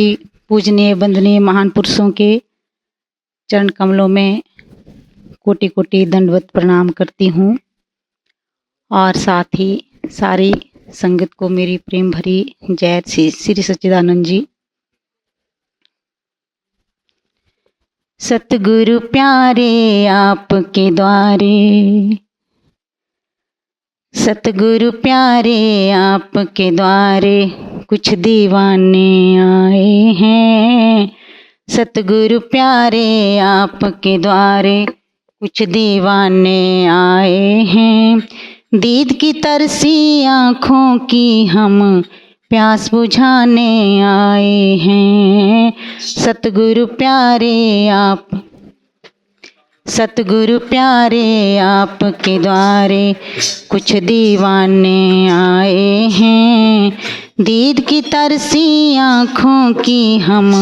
पूजनीय वंदनीय महान पुरुषों के चरण कमलों में कोटि कोटि दंडवत प्रणाम करती हूँ और साथ ही सारी संगत को मेरी प्रेम भरी जय श्री सच्चिदानंद जी। सतगुरु प्यारे आपके द्वारे, सतगुरु प्यारे आपके द्वारे कुछ दीवाने आए हैं। सतगुरु प्यारे आपके द्वारे कुछ दीवाने आए हैं। दीद की तरसी आँखों की हम प्यास बुझाने आए हैं। सतगुरु प्यारे आप, सतगुरु प्यारे आपके द्वारे कुछ दीवाने आए हैं। दीद की तरसी आँखों की हम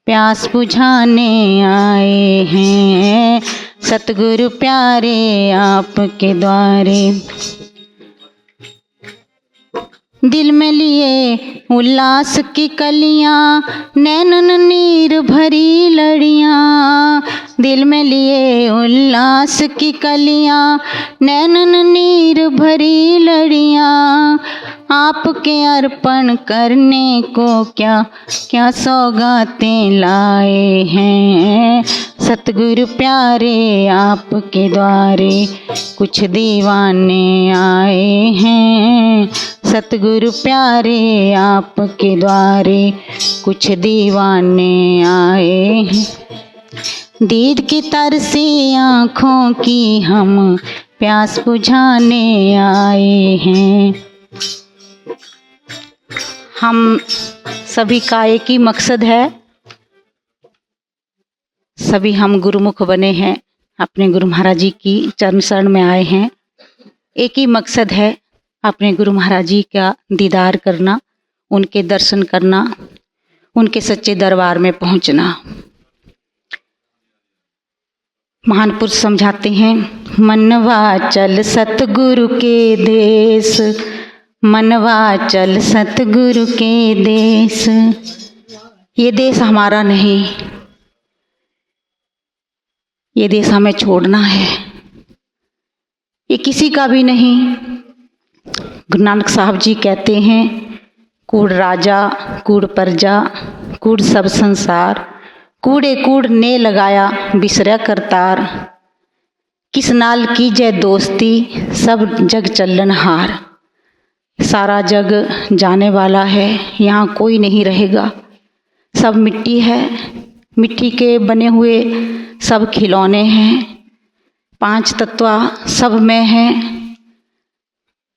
प्यास बुझाने आए हैं। सतगुरु प्यारे आपके द्वारे दिल में लिए उल्लास की कलियां, नैनन नीर भरी लड़ियां। दिल में लिए उल्लास की कलियां, नैनन नीर भरी लड़ियां। आपके अर्पण करने को क्या क्या सौगातें लाए हैं। सतगुरु प्यारे आपके द्वारे कुछ दीवाने आए हैं। सतगुरु प्यारे आपके द्वारे कुछ दीवाने आए हैं। दीद की तरसी आँखों की हम प्यास बुझाने आए हैं। हम सभी का एक ही मकसद है, सभी हम गुरुमुख बने हैं, अपने गुरु महाराज जी की चरण शरण में आए हैं। एक ही मकसद है, अपने गुरु महाराज जी का दीदार करना, उनके दर्शन करना, उनके सच्चे दरबार में पहुंचना। महान पुरुष समझाते हैं, मनवा चल सतगुरु के देश, मनवा चल सतगुरु के देश। ये देश हमारा नहीं, ये देश हमें छोड़ना है, ये किसी का भी नहीं। गुरु नानक साहब जी कहते हैं, कूड़ राजा कूड़ प्रजा कूड़ सब संसार, कूड़े कूड़ ने लगाया बिसरा करतार। किस नाल की जय दोस्ती सब जग चलन हार। सारा जग जाने वाला है, यहाँ कोई नहीं रहेगा। सब मिट्टी है, मिट्टी के बने हुए सब खिलौने हैं। पांच तत्व सब में हैं।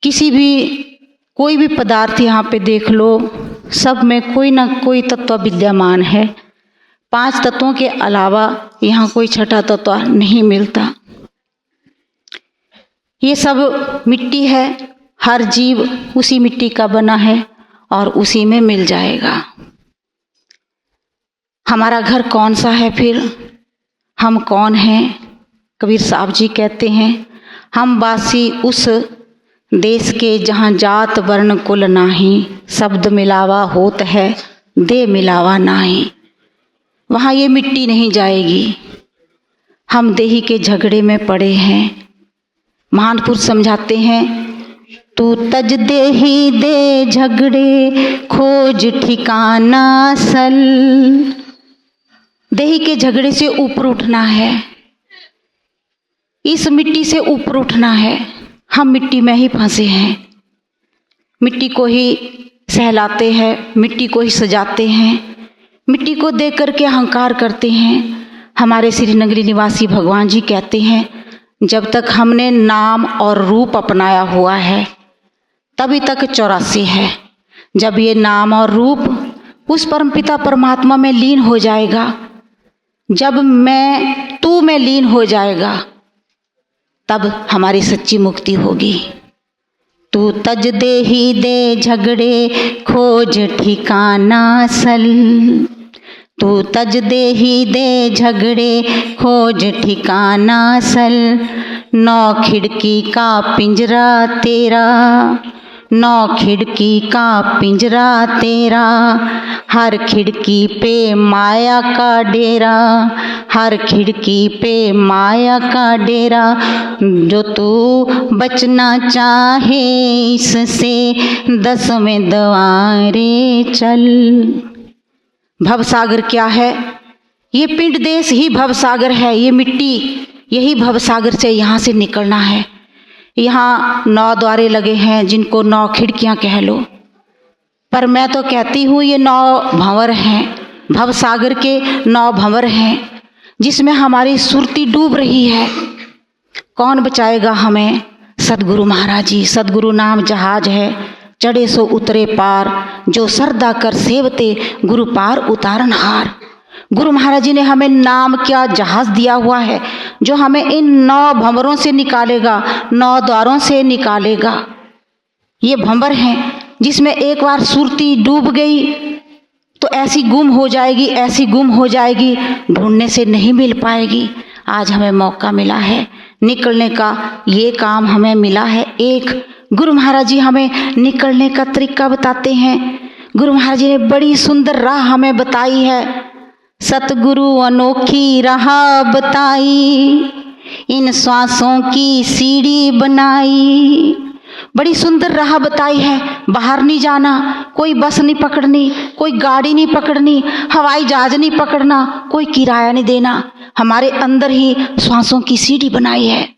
किसी भी कोई भी पदार्थ यहाँ पे देख लो, सब में कोई ना कोई तत्व विद्यमान है। पांच तत्वों के अलावा यहाँ कोई छठा तत्व नहीं मिलता। ये सब मिट्टी है, हर जीव उसी मिट्टी का बना है और उसी में मिल जाएगा। हमारा घर कौन सा है फिर, हम कौन हैं। कबीर साहब जी कहते हैं, हम वासी उस देश के जहाँ जात वर्ण कुल नाही, शब्द मिलावा होत है दे मिलावा नाही। वहाँ ये मिट्टी नहीं जाएगी। हम देही के झगड़े में पड़े हैं। महान पुरुष समझाते हैं, तू तज देही दे झगड़े खोज ठिकाना सल। देही के झगड़े से ऊपर उठना है, इस मिट्टी से ऊपर उठना है। हम मिट्टी में ही फंसे हैं, मिट्टी को ही सहलाते हैं, मिट्टी को ही सजाते हैं, मिट्टी को देख करके अहंकार करते हैं। हमारे श्रीनगरी निवासी भगवान जी कहते हैं, जब तक हमने नाम और रूप अपनाया हुआ है तभी तक 84 है। जब ये नाम और रूप उस परमपिता परमात्मा में लीन हो जाएगा, जब मैं तू में लीन हो जाएगा, तब हमारी सच्ची मुक्ति होगी। तू तज दे ही दे झगड़े खोज ठिकाना सल। तू तज दे ही दे झगड़े खोज ठिकाना सल। नौ खिड़की का पिंजरा तेरा नौ खिड़की का पिंजरा तेरा, हर खिड़की पे माया का डेरा, हर खिड़की पे माया का डेरा। जो तू बचना चाहे इससे 10वें द्वारे चल। भवसागर क्या है? ये पिंड देश ही भवसागर है, ये मिट्टी यही भवसागर से यहाँ से निकलना है। यहाँ 9 द्वारे लगे हैं जिनको 9 खिड़कियाँ कह लो, पर मैं तो कहती हूँ ये 9 भंवर हैं, भवसागर के 9 भंवर हैं जिसमें हमारी सुरती डूब रही है। कौन बचाएगा हमें? सदगुरु महाराज जी। सदगुरु नाम जहाज है, चढ़े सो उतरे पार, जो सरदा कर सेवते गुरु पार उतारन हार। गुरु महाराज जी ने हमें नाम क्या जहाज दिया हुआ है जो हमें इन 9 भंवरों से निकालेगा, 9 द्वारों से निकालेगा। ये भंवर हैं जिसमें एक बार सुरती डूब गई तो ऐसी गुम हो जाएगी, ऐसी गुम हो जाएगी, ढूंढने से नहीं मिल पाएगी। आज हमें मौका मिला है निकलने का, ये काम हमें मिला है एक। गुरु महाराज जी हमें निकलने का तरीका बताते हैं। गुरु महाराज जी ने बड़ी सुंदर राह हमें बताई है। सतगुरु अनोखी राह बताई, इन श्वासों की सीढ़ी बनाई। बड़ी सुंदर राह बताई है। बाहर नहीं जाना, कोई बस नहीं पकड़नी, कोई गाड़ी नहीं पकड़नी, हवाई जहाज नहीं पकड़ना, कोई किराया नहीं देना, हमारे अंदर ही श्वासों की सीढ़ी बनाई है।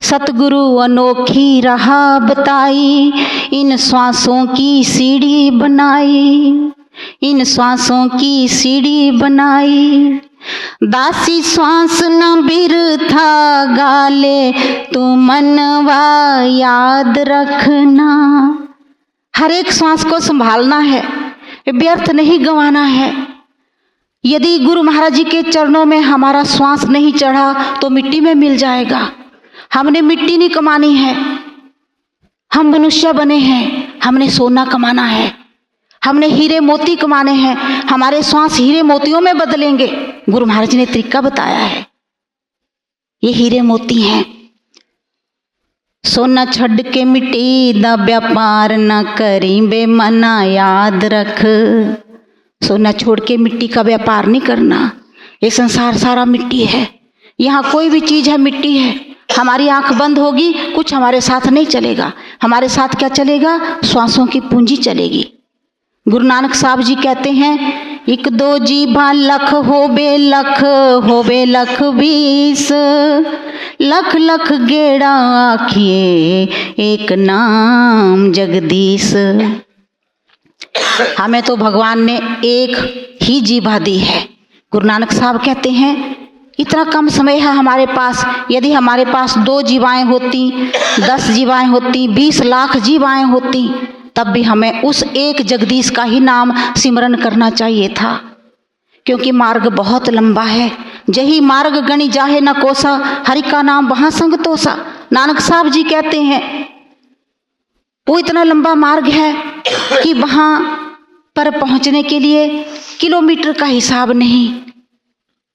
सतगुरु अनोखी राह बताई, इन श्वासों की सीढ़ी बनाई, इन श्वासों की सीढ़ी बनाई। दासी श्वास न बिरथा गाले, तू मनवा याद रखना। हर एक श्वास को संभालना है, व्यर्थ नहीं गंवाना है। यदि गुरु महाराज जी के चरणों में हमारा श्वास नहीं चढ़ा तो मिट्टी में मिल जाएगा। हमने मिट्टी नहीं कमानी है, हम मनुष्य बने हैं, हमने सोना कमाना है, हमने हीरे मोती कमाने हैं। हमारे श्वास हीरे मोतियों में बदलेंगे। गुरु महाराज जी ने तरीका बताया है, ये हीरे मोती हैं। सोना छड़ के मिट्टी दा व्यापार न करी बेमना, याद रख। सोना छोड़ के मिट्टी का व्यापार नहीं करना। ये संसार सारा मिट्टी है, यहाँ कोई भी चीज़ है मिट्टी है। हमारी आंख बंद होगी, कुछ हमारे साथ नहीं चलेगा। हमारे साथ क्या चलेगा? श्वासों की पूंजी चलेगी। गुरु नानक साहब जी कहते हैं, 1 2 जीभा लख होबे लख, होबे लख 20, लख लख गेड़ा आखिए एक नाम जगदीश। हमें तो भगवान ने एक ही जीभा दी है। गुरु नानक साहब कहते हैं, इतना कम समय है हमारे पास। यदि हमारे पास 2 जीवाएं होती, 10 जीवाएं होती, 20 लाख जीवाएं होती, तब भी हमें उस एक जगदीश का ही नाम सिमरन करना चाहिए था, क्योंकि मार्ग बहुत लंबा है। जही मार्ग गणी जाहे न कोसा, हरि का नाम वहाँ संग तोसा। नानक साहब जी कहते हैं वो इतना लंबा मार्ग है कि वहाँ पर पहुँचने के लिए किलोमीटर का हिसाब नहीं,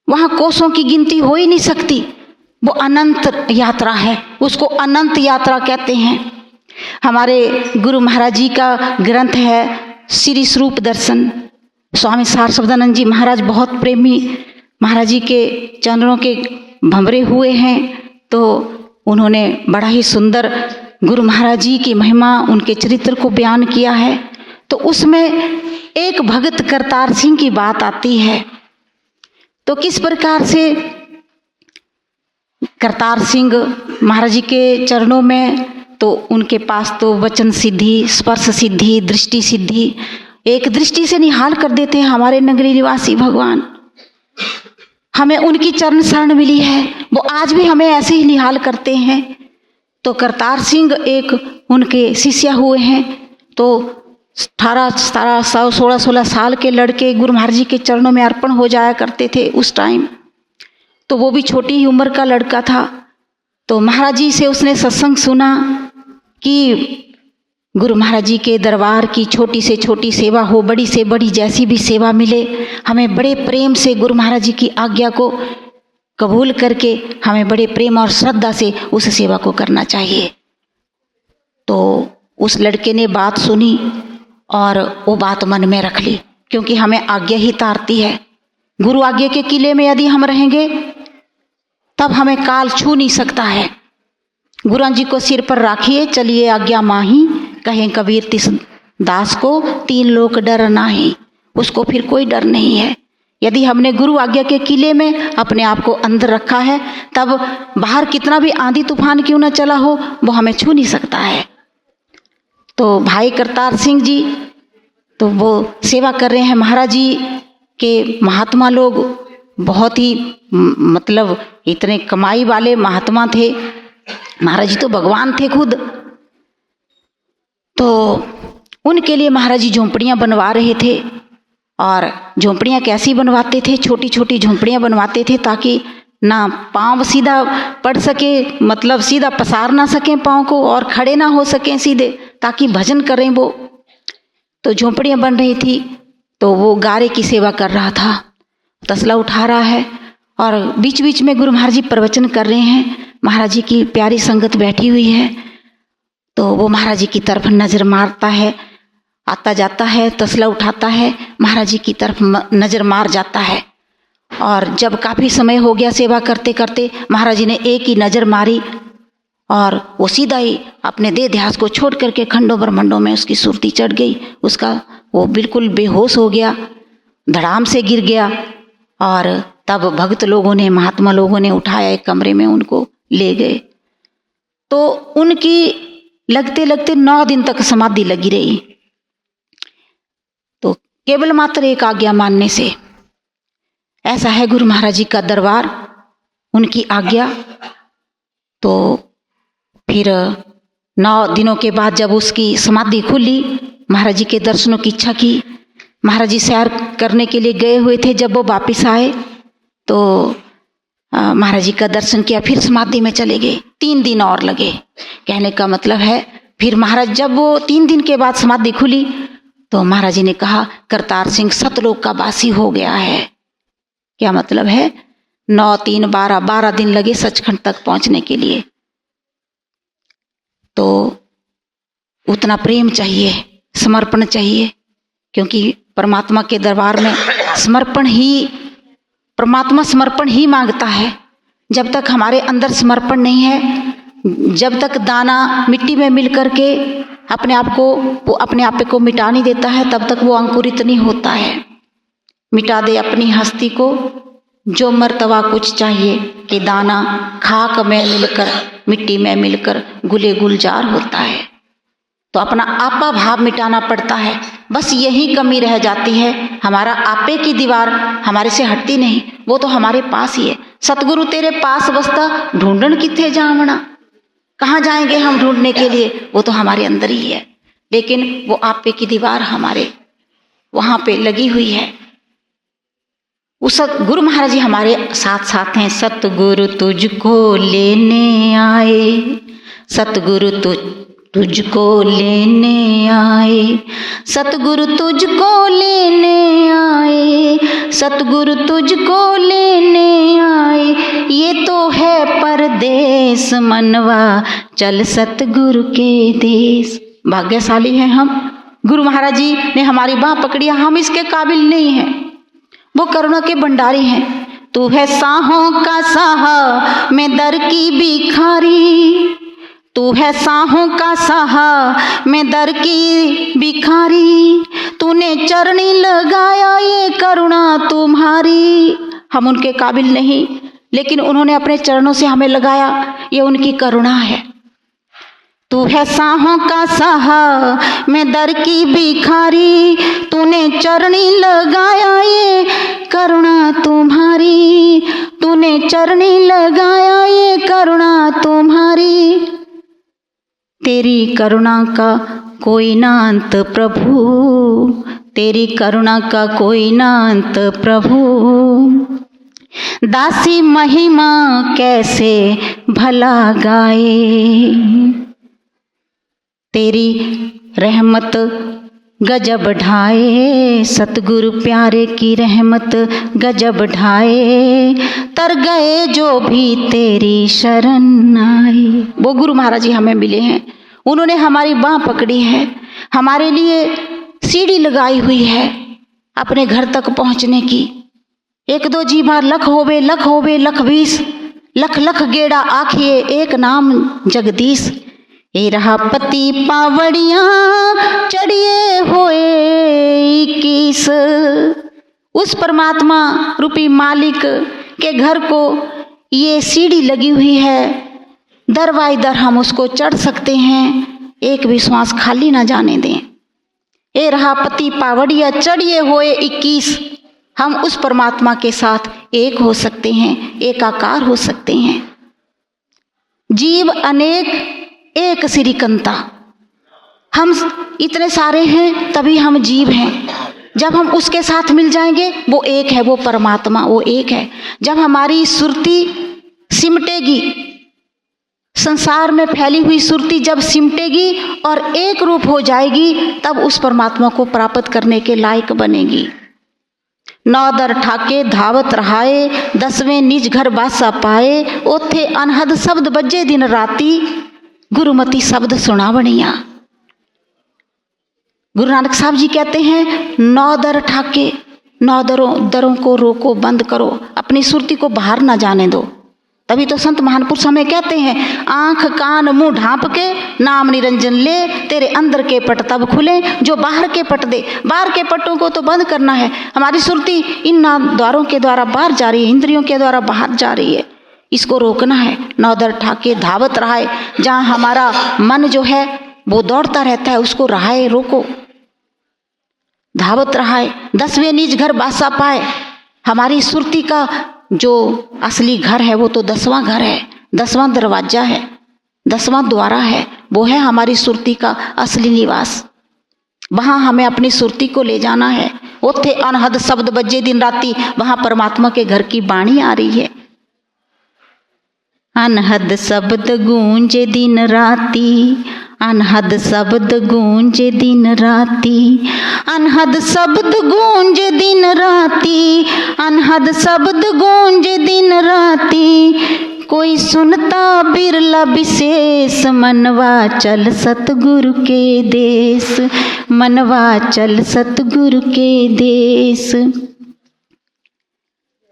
वहाँ कोसों की गिनती हो ही नहीं सकती। वो अनंत यात्रा है, उसको अनंत यात्रा कहते हैं। हमारे गुरु महाराज जी का ग्रंथ है श्री स्वरूप दर्शन। स्वामी सार सवदानंद जी महाराज बहुत प्रेमी महाराज जी के चरणों के भंवरे हुए हैं, तो उन्होंने बड़ा ही सुंदर गुरु महाराज जी की महिमा, उनके चरित्र को बयान किया है। तो उसमें एक भगत करतार सिंह की बात आती है। तो किस प्रकार से करतार सिंह महाराज जी के चरणों में, तो उनके पास तो वचन सिद्धि, स्पर्श सिद्धि, दृष्टि सिद्धि, एक दृष्टि से निहाल कर देते हैं हमारे नगरी निवासी भगवान। हमें उनकी चरण शरण मिली है, वो आज भी हमें ऐसे ही निहाल करते हैं। तो करतार सिंह एक उनके शिष्य हुए हैं। तो 16 साल के लड़के गुरु महाराज जी के चरणों में अर्पण हो जाया करते थे उस टाइम। तो वो भी छोटी ही उम्र का लड़का था। तो महाराज जी से उसने सत्संग सुना कि गुरु महाराज जी के दरबार की छोटी से छोटी सेवा हो, बड़ी से बड़ी जैसी भी सेवा मिले, हमें बड़े प्रेम से गुरु महाराज जी की आज्ञा को कबूल करके हमें बड़े प्रेम और श्रद्धा से उस सेवा को करना चाहिए। तो उस लड़के ने बात सुनी और वो बात मन में रख ली, क्योंकि हमें आज्ञा ही तारती है। गुरु आज्ञा के किले में यदि हम रहेंगे तब हमें काल छू नहीं सकता है। गुरु जी को सिर पर राखिए, चलिए आज्ञा माही, कहें कबीर तिस दास को, तीन लोक डर नाही। उसको फिर कोई डर नहीं है। यदि हमने गुरु आज्ञा के किले में अपने आप को अंदर रखा है, तब बाहर कितना भी आंधी तूफान क्यों न चला हो, वो हमें छू नहीं सकता है। तो भाई करतार सिंह जी तो वो सेवा कर रहे हैं। महाराज जी के महात्मा लोग बहुत ही मतलब इतने कमाई वाले महात्मा थे। महाराज जी तो भगवान थे खुद। तो उनके लिए महाराज जी झोंपड़ियाँ बनवा रहे थे। और झोंपड़ियाँ कैसी बनवाते थे? छोटी छोटी झोंपड़ियाँ बनवाते थे ताकि ना पाँव सीधा पड़ सके, मतलब सीधा पसार ना सकें पाँव को, और खड़े ना हो सकें सीधे, ताकि भजन करें वो। तो झोंपड़ियाँ बन रही थी। तो वो गारे की सेवा कर रहा था, तसला उठा रहा है, और बीच बीच में गुरु महाराज जी प्रवचन कर रहे हैं। महाराज जी की प्यारी संगत बैठी हुई है। तो वो महाराज जी की तरफ नज़र मारता है, आता जाता है, तसला उठाता है, महाराज जी की तरफ नज़र मार जाता है। और जब काफ़ी समय हो गया सेवा करते करते, महाराज जी ने एक ही नज़र मारी और वो सीधा ही अपने देह ध्यास को छोड़ करके खंडों ब्रह्मंडों में उसकी सुरती चढ़ गई। उसका वो बिल्कुल बेहोश हो गया, धड़ाम से गिर गया। और तब भक्त लोगों ने, महात्मा लोगों ने उठाया, एक कमरे में उनको ले गए। तो उनकी लगते लगते 9 दिन तक समाधि लगी रही। तो केवल मात्र एक आज्ञा मानने से, ऐसा है गुरु महाराज जी का दरबार, उनकी आज्ञा। तो फिर 9 दिनों के बाद जब उसकी समाधि खुली, महाराज जी के दर्शनों की इच्छा की। महाराज जी सैर करने के लिए गए हुए थे। जब वो वापिस आए तो महाराज जी का दर्शन किया, फिर समाधि में चले गए। 3 दिन और लगे। कहने का मतलब है, फिर महाराज जब वो 3 दिन के बाद समाधि खुली तो महाराज जी ने कहा, करतार सिंह सतलोक का वासी हो गया है। क्या मतलब है? 9, 3, 12 दिन लगे सचखंड तक पहुंचने के लिए। तो उतना प्रेम चाहिए, समर्पण चाहिए, क्योंकि परमात्मा के दरबार में समर्पण ही, परमात्मा समर्पण ही मांगता है। जब तक हमारे अंदर समर्पण नहीं है, जब तक दाना मिट्टी में मिल करके अपने आप को, वो अपने आप को मिटा नहीं देता है, तब तक वो अंकुरित नहीं होता है। मिटा दे अपनी हस्ती को जो मर्तबा कुछ चाहिए, कि दाना खाक में मिलकर, मिट्टी में मिलकर गुले गुलजार होता है। तो अपना आपा भाव मिटाना पड़ता है। बस यही कमी रह जाती है। हमारा आपे की दीवार हमारे से हटती नहीं, वो तो हमारे पास ही है। सतगुरु तेरे पास बसता, ढूंढन किथे जावना। कहाँ जाएंगे हम ढूंढने के लिए? वो तो हमारे अंदर ही है। लेकिन वो आपे की दीवार हमारे वहाँ पे लगी हुई है। उस गुरु महाराज जी हमारे साथ साथ हैं। सतगुरु तुझको लेने आए, सतगुरु तुझको लेने आए, सतगुरु तुझको लेने आए, सतगुरु तुझको लेने आए। ये तो है परदेस मनवा, चल सतगुरु के देश। भाग्यशाली हैं हम। गुरु महाराज जी ने हमारी बाँह पकड़ी। हम इसके काबिल नहीं हैं, वो करुणा के भंडारी हैं। तू है साहों का साहा, मैं दर की भिखारी। तू है साहों का साहा, मैं दर की भिखारी। तूने चरणी लगाया, ये करुणा तुम्हारी। हम उनके काबिल नहीं, लेकिन उन्होंने अपने चरणों से हमें लगाया, ये उनकी करुणा है। तू है साहों का साहा, मैं दर की भिखारी। तूने चरणी लगाया, ये करुणा तुम्हारी। तूने चरणी लगाया, ये करुणा तुम्हारी। तेरी करुणा का कोई ना अंत प्रभु, तेरी करुणा का कोई ना अंत प्रभु। दासी महिमा कैसे भला गाए, तेरी रहमत गजब ढाए। सतगुरु प्यारे की रहमत गजब ढाए, तर गए जो भी तेरी शरण आए। वो गुरु महाराज जी हमें मिले हैं, उन्होंने हमारी बाह पकड़ी है, हमारे लिए सीढ़ी लगाई हुई है अपने घर तक पहुंचने की। एक दो जी बार लख होवे लख 20 लख लख गेड़ा आखिए एक नाम जगदीश। ए रहा पति पावड़िया चढ़िए होए 21। उस परमात्मा रूपी मालिक के घर को ये सीढ़ी लगी हुई है, दर बाई दर हम उसको चढ़ सकते हैं, एक भी श्वास खाली ना जाने दें। ए रहा पति पावड़िया चढ़िए होए 21। हम उस परमात्मा के साथ एक हो सकते हैं, एकाकार हो सकते हैं। जीव अनेक एक श्रीकंता, हम इतने सारे हैं तभी हम जीव हैं। जब हम उसके साथ मिल जाएंगे वो एक है, वो परमात्मा वो एक है। जब हमारी सुरती सिमटेगी, संसार में फैली हुई सुरती जब सिमटेगी और एक रूप हो जाएगी, तब उस परमात्मा को प्राप्त करने के लायक बनेगी। 9 दर ठाके धावत रहाए, 10वें निज घर बासा पाए, ओथे अनहद शब्द बज्जे दिन राती, गुरुमति शब्द सुनावणिया। गुरु नानक साहब जी कहते हैं 9 दर ठाके, 9 दरों को रोको, बंद करो, अपनी सुरती को बाहर ना जाने दो। तभी तो संत महान पुरुष हमें कहते हैं आंख कान मुंह ढांप के नाम निरंजन ले, तेरे अंदर के पट तब खुले जो बाहर के पट दे। बाहर के पटों को तो बंद करना है। हमारी सुरती इन द्वारों के द्वारा बाहर जा रही है, इंद्रियों के द्वारा बाहर जा रही है, इसको रोकना है। 9 दर ठाके धावत रहाए, जहाँ हमारा मन जो है वो दौड़ता रहता है, उसको रहाए, रोको, धावत रहाए। 10वें निज घर बासा पाए, हमारी सुरती का जो असली घर है वो तो 10वां घर है, 10वां दरवाजा है, 10वां द्वारा है, वो है हमारी सुरती का असली निवास। वहाँ हमें अपनी सुरती को ले जाना है। ओथे अनहद शब्द बज्जे दिन राती, वहाँ परमात्मा के घर की बाणी आ रही है। अनहद शब्द गूंजे दिन राती, अनहद शब्द गूंजे दिन राती, अनहद शब्द गूंजे दिन राती, अनहद शब्द गूंजे दिन राती, कोई सुनता बिरला विशेष, मनवा चल सतगुरु के देश, मनवा चल सतगुरु के देश।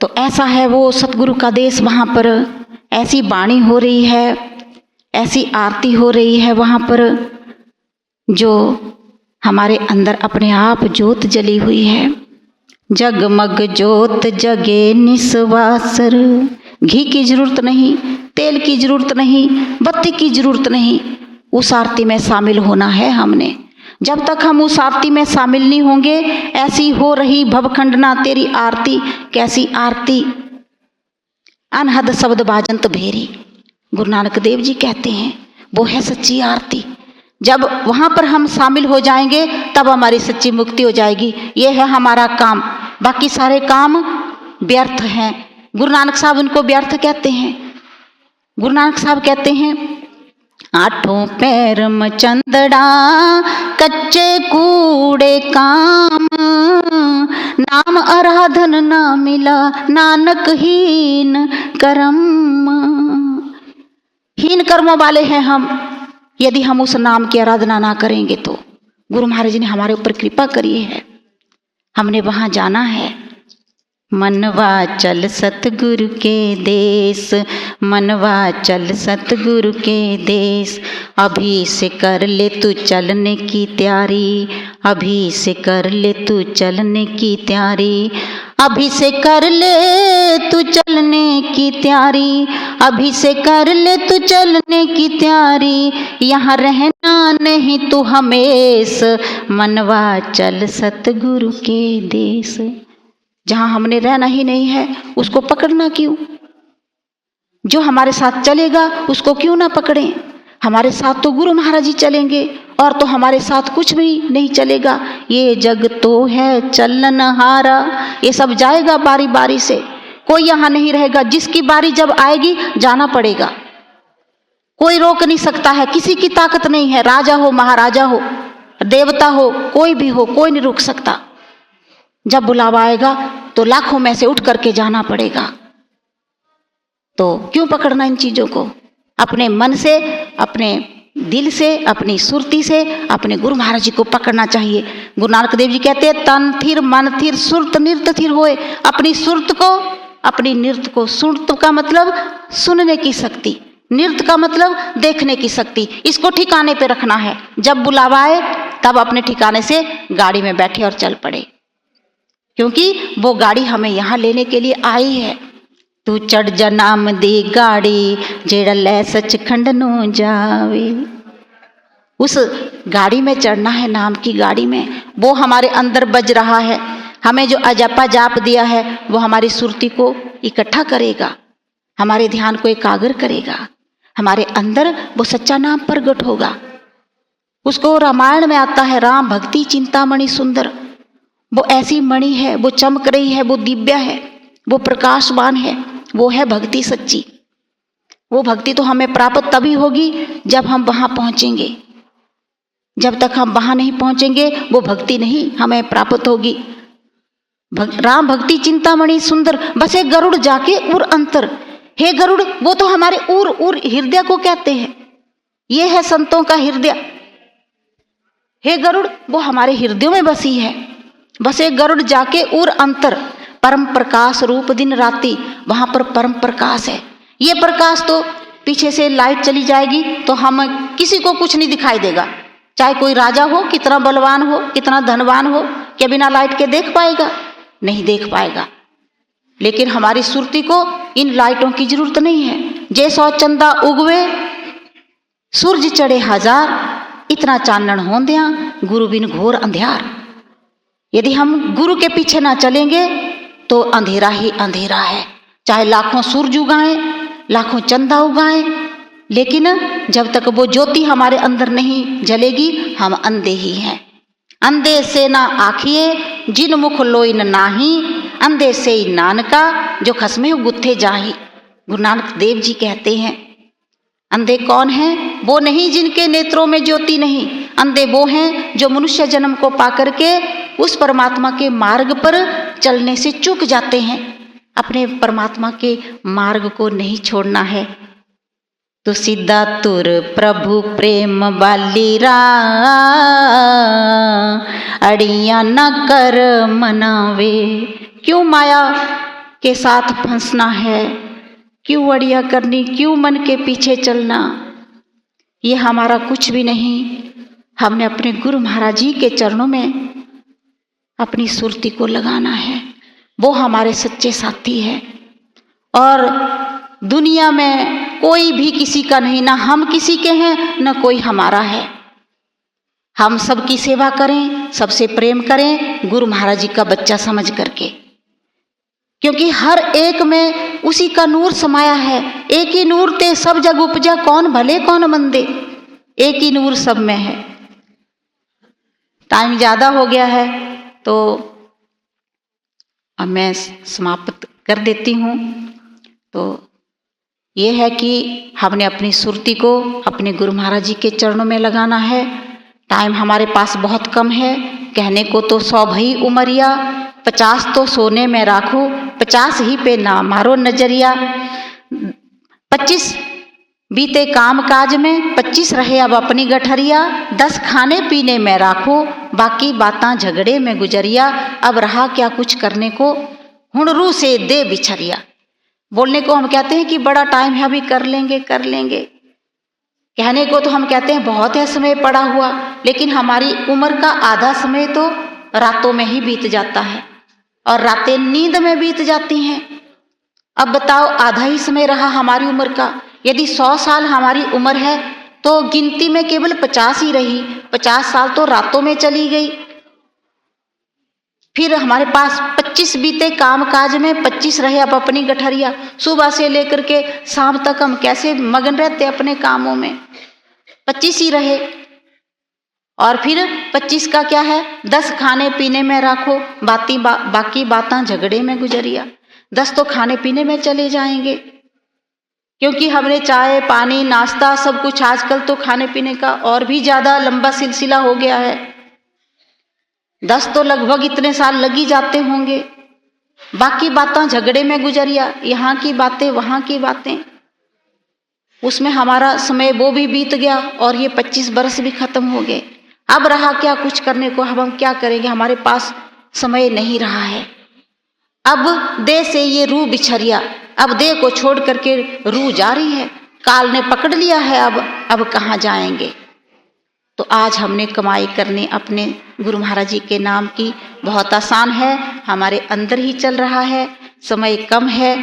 तो ऐसा है वो सतगुरु का देश। वहाँ पर ऐसी वाणी हो रही है, ऐसी आरती हो रही है वहाँ पर, जो हमारे अंदर अपने आप ज्योत जली हुई है। जगमग ज्योत जगे निस्वासर, घी की जरूरत नहीं, तेल की जरूरत नहीं, बत्ती की जरूरत नहीं, उस आरती में शामिल होना है हमने। जब तक हम उस आरती में शामिल नहीं होंगे, ऐसी हो रही भवखंडना तेरी आरती, कैसी आरती। अनहद शब्द बाजंत भेरी, गुरु नानक देव जी कहते हैं वो है सच्ची आरती। जब वहाँ पर हम शामिल हो जाएंगे तब हमारी सच्ची मुक्ति हो जाएगी। ये है हमारा काम, बाकी सारे काम व्यर्थ हैं। गुरु नानक साहब उनको व्यर्थ कहते हैं। गुरु नानक साहब कहते हैं 8 पैर में चंदड़ा कच्चे कूड़े काम, नाम आराधन ना मिला नानक हीन कर्म। हीन कर्मों वाले हैं हम, यदि हम उस नाम की आराधना ना करेंगे तो। गुरु महाराज जी ने हमारे ऊपर कृपा करी है, हमने वहां जाना है। मनवा चल सतगुरु के देश, मनवा चल सतगुरु के देश, अभी से कर ले तू चलने की तैयारी, अभी से कर ले तू चलने की तैयारी, अभी से कर ले तू चलने की तैयारी, अभी से कर ले तू चलने की तैयारी, यहाँ रहना नहीं तू हमेश, मनवा चल सतगुरु के देश। जहाँ हमने रहना ही नहीं है उसको पकड़ना क्यों? जो हमारे साथ चलेगा उसको क्यों ना पकड़ें? हमारे साथ तो गुरु महाराज जी चलेंगे, और तो हमारे साथ कुछ भी नहीं चलेगा। ये जग तो है चलनहारा, ये सब जाएगा बारी बारी से, कोई यहाँ नहीं रहेगा। जिसकी बारी जब आएगी जाना पड़ेगा, कोई रोक नहीं सकता है, किसी की ताकत नहीं है। राजा हो, महाराजा हो, देवता हो, कोई भी हो, कोई नहीं रोक सकता। जब बुलावा आएगा तो लाखों में से उठ करके जाना पड़ेगा। तो क्यों पकड़ना इन चीजों को? अपने मन से, अपने दिल से, अपनी सुरती से अपने गुरु महाराज जी को पकड़ना चाहिए। गुरु नानक देव जी कहते हैं तन थिर मन थिर सुरत नृत थिर होए। अपनी सुरत को, अपनी नृत्य को, सुरत का मतलब सुनने की शक्ति, नृत्य का मतलब देखने की शक्ति, इसको ठिकाने पे रखना है। जब बुलावा आए तब अपने ठिकाने से गाड़ी में बैठे और चल पड़े, क्योंकि वो गाड़ी हमें यहाँ लेने के लिए आई है। तू चढ़ जा नाम दी गाड़ी जेड़ा ले सचखंड नो जावे। उस गाड़ी में चढ़ना है, नाम की गाड़ी में। वो हमारे अंदर बज रहा है। हमें जो अजपा जाप दिया है वो हमारी सुरती को इकट्ठा करेगा, हमारे ध्यान को एकाग्र करेगा, हमारे अंदर वो सच्चा नाम प्रगट होगा। उसको रामायण में आता है राम भक्ति चिंतामणि सुंदर। वो ऐसी मणि है, वो चमक रही है, वो दिव्य है, वो प्रकाशवान है, वो है भक्ति सच्ची। वो भक्ति तो हमें प्राप्त तभी होगी जब हम वहां पहुंचेंगे। जब तक हम वहां नहीं पहुंचेंगे वो भक्ति नहीं हमें प्राप्त होगी। राम भक्ति चिंतामणि सुंदर, बस एक गरुड़ जाके उर अंतर। हे गरुड़, वो तो हमारे उर हृदय को कहते हैं। ये है संतों का हृदय। हे गरुड़, वो हमारे हृदयों में बसी है। बस एक गरुड़ जाके उर अंतर, परम प्रकाश रूप दिन राति, वहां पर परम प्रकाश है। ये प्रकाश तो पीछे से लाइट चली जाएगी तो हम किसी को कुछ नहीं दिखाई देगा। चाहे कोई राजा हो, कितना बलवान हो, कितना धनवान हो, क्या बिना लाइट के देख पाएगा? नहीं देख पाएगा। लेकिन हमारी सुरती को इन लाइटों की जरूरत नहीं है। जैसो चंदा उगवे सूरज चढ़े हजार, इतना चानन होंदिया गुरु बिन घोर अंधियार। यदि हम गुरु के पीछे ना चलेंगे तो अंधेरा ही अंधेरा है। चाहे लाखों सूरज उगाएं, लाखों चंदा उगाएं, लेकिन जब तक वो ज्योति हमारे अंदर नहीं जलेगी हम अंधे ही हैं। अंधे से ना आखिए जिन मुख लोइन नाही, अंधे से ही नानका जो खसमे गुत्थे जाही। गुरु नानक देव जी कहते हैं अंधे कौन हैं? वो नहीं जिनके नेत्रों में ज्योति नहीं। अंधे वो हैं जो मनुष्य जन्म को पाकर के उस परमात्मा के मार्ग पर चलने से चूक जाते हैं। अपने परमात्मा के मार्ग को नहीं छोड़ना है। तो सीधा तुर प्रभु प्रेम बाली रा, अड़िया न कर मनावे। क्यों माया के साथ फंसना है? क्यों अड़िया करनी? क्यों मन के पीछे चलना? ये हमारा कुछ भी नहीं। हमने अपने गुरु महाराज जी के चरणों में अपनी सुरती को लगाना है। वो हमारे सच्चे साथी है। और दुनिया में कोई भी किसी का नहीं, ना हम किसी के हैं ना कोई हमारा है। हम सबकी सेवा करें, सबसे प्रेम करें, गुरु महाराज जी का बच्चा समझ करके, क्योंकि हर एक में उसी का नूर समाया है। एक ही नूर ते सब जग उपजा, कौन भले कौन मंदे। एक ही नूर सब में है। टाइम ज़्यादा हो गया है तो अब मैं समाप्त कर देती हूँ। तो ये है कि हमने अपनी सुरती को अपने गुरु महाराज जी के चरणों में लगाना है। टाइम हमारे पास बहुत कम है। कहने को तो 100 भई उमरिया, 50 तो सोने में राखो, 50 ही पे ना मारो नजरिया। 25 बीते काम काज में, 25 रहे अब अपनी गठरिया। 10 खाने पीने में राखो, बाकी बातां झगड़े में गुजरिया। अब रहा क्या कुछ करने को, हुणरू से दे बिछरिया। बोलने को हम कहते हैं कि बड़ा टाइम है, अभी कर लेंगे कर लेंगे। कहने को तो हम कहते हैं बहुत है समय पड़ा हुआ, लेकिन हमारी उम्र का आधा समय तो रातों में ही बीत जाता है और रातें नींद में बीत जाती हैं। अब बताओ, आधा ही समय रहा हमारी उम्र का। यदि 100 साल हमारी उम्र है तो गिनती में केवल 50 ही रही। 50 साल तो रातों में चली गई। फिर हमारे पास 25 बीते काम काज में, 25 रहे अब अपनी गठरिया। सुबह से लेकर के शाम तक हम कैसे मगन रहते अपने कामों में। 25 ही रहे। और फिर 25 का क्या है, 10 खाने पीने में रखो, बाकी बातां झगड़े में गुजरिया। 10 तो खाने पीने में चले जाएंगे, क्योंकि हमने चाय पानी नाश्ता सब कुछ, आजकल तो खाने पीने का और भी ज़्यादा लंबा सिलसिला हो गया है। 10 तो लगभग इतने साल लग ही जाते होंगे। बाकी बातां झगड़े में गुजरिया, यहाँ की बातें वहाँ की बातें। उसमें हमारा समय वो भी बीत गया और ये 25 बरस भी खत्म हो गए। अब रहा क्या कुछ करने को, अब हम क्या करेंगे, हमारे पास समय नहीं रहा है। अब देह से ये रूह बिछरिया, अब देह को छोड़ करके रूह जा रही है, काल ने पकड़ लिया है, अब कहाँ जाएंगे। तो आज हमने कमाई करनी अपने गुरु महाराज जी के नाम की बहुत आसान है, हमारे अंदर ही चल रहा है, समय कम है।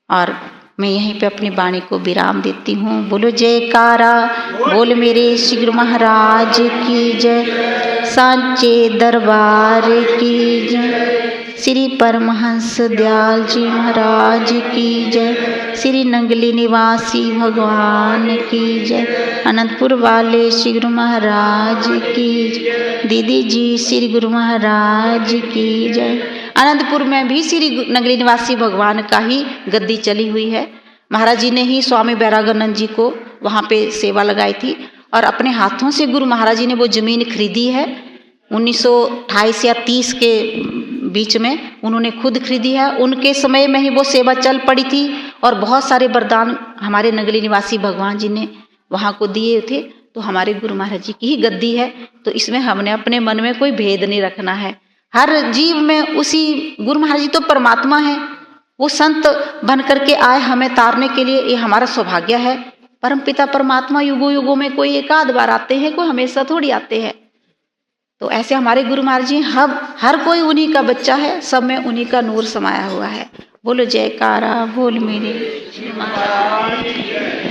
और मैं यहीं पे अपनी वाणी को विराम देती हूँ। बोलो जयकारा बोल मेरे श्री गुरु महाराज की जय, सांचे दरबार की जय, श्री परमहंस दयाल जी महाराज की जय, श्री नंगली निवासी भगवान की जय, अनंतपुर वाले श्री गुरु महाराज की जय, दीदी जी श्री गुरु महाराज की जय। अनंतपुर में भी श्री नंगली निवासी भगवान का ही गद्दी चली हुई है। महाराज जी ने ही स्वामी बैरागानंद जी को वहाँ पे सेवा लगाई थी और अपने हाथों से गुरु महाराज जी ने वो जमीन खरीदी है। 1928 या 30 के बीच में उन्होंने खुद खरीदी है। उनके समय में ही वो सेवा चल पड़ी थी और बहुत सारे वरदान हमारे नंगली निवासी भगवान जी ने वहाँ को दिए थे। तो हमारे गुरु महाराज जी की ही गद्दी है, तो इसमें हमने अपने मन में कोई भेद नहीं रखना है। हर जीव में उसी गुरु महाराज जी तो परमात्मा है, वो संत बन करके आए हमें तारने के लिए, ये हमारा सौभाग्य है। परमपिता परमात्मा युगों युगों में कोई एक आध बार आते हैं, कोई हमेशा थोड़ी आते हैं। तो ऐसे हमारे गुरु महाराज जी हर कोई उन्हीं का बच्चा है, सब में उन्हीं का नूर समाया हुआ है। बोलो जयकारा बोल मेरे महाराज।